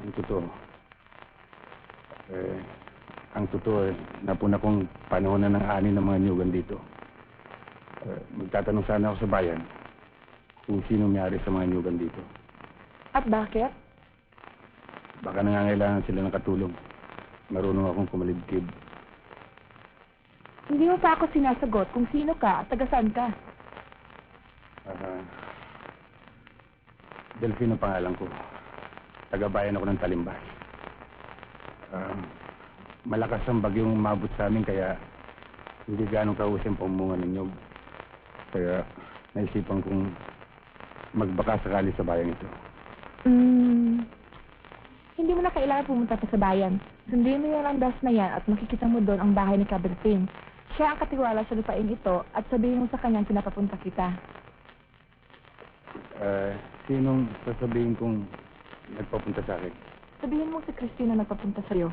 Ang totoo. Ang totoo, napuna kong panahon na ng ani ng mga niyugan dito. Magtatanong sana ako sa bayan kung sino may-ari sa mga niyugan dito. At bakit? Baka nangangailangan sila ng katulong. Marunong akong kumalibkib. Hindi mo pa ako sinasagot kung sino ka at taga-saan ka. Delphine ang pangalan ko. Taga-bayan ako ng Talimbas. Malakas ang bagyong umabot sa amin kaya hindi ganong kausap ang pamunga ng nyug. Kaya naisipan kong magbaka sakali sa bayan ito. Hindi mo na kailangan pumunta pa sa bayan. Sundin mo yung landas na yan at makikita mo doon ang bahay ni Cabertin. Siya ang katiwala sa lupain ito at sabihin mo sa kanyang pinapapunta kita. Sinong sasabihin kong nagpapunta sa akin? Sabihin mo si Christina nagpapunta sa'yo.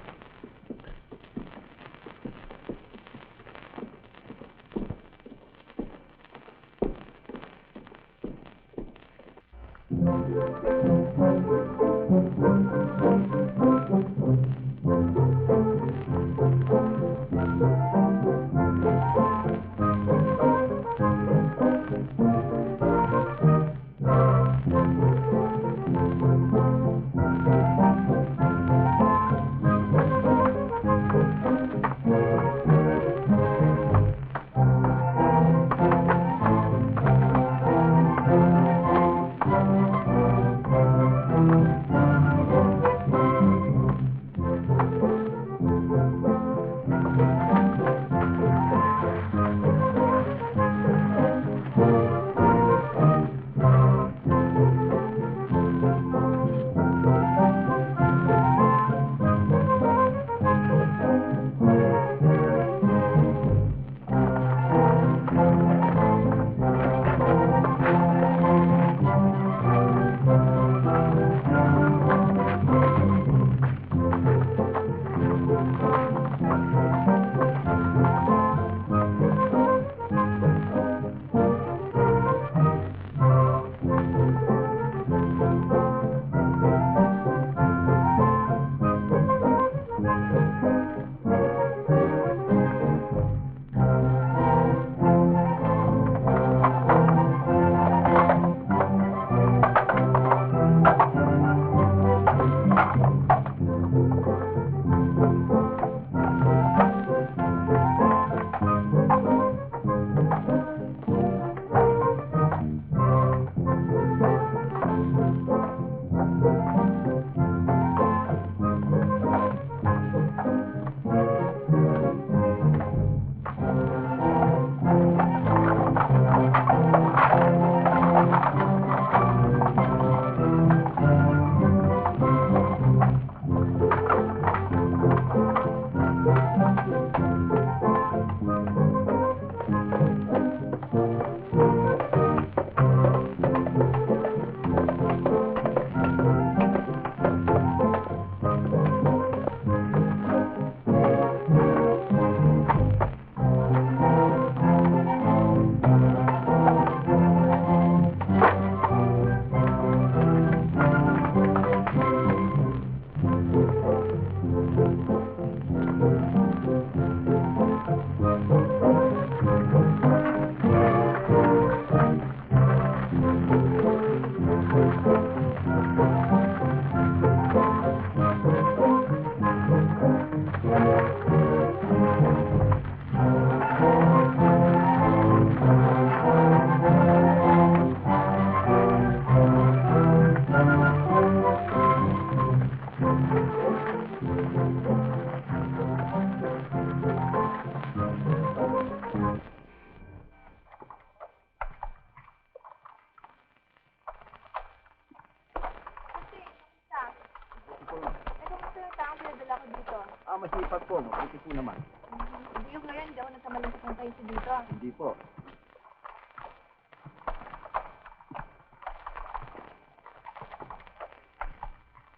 Masipag po. Mabuti po naman. Hindi yung ngayon, hindi ako nagkamalang pupunta dito. Hindi po.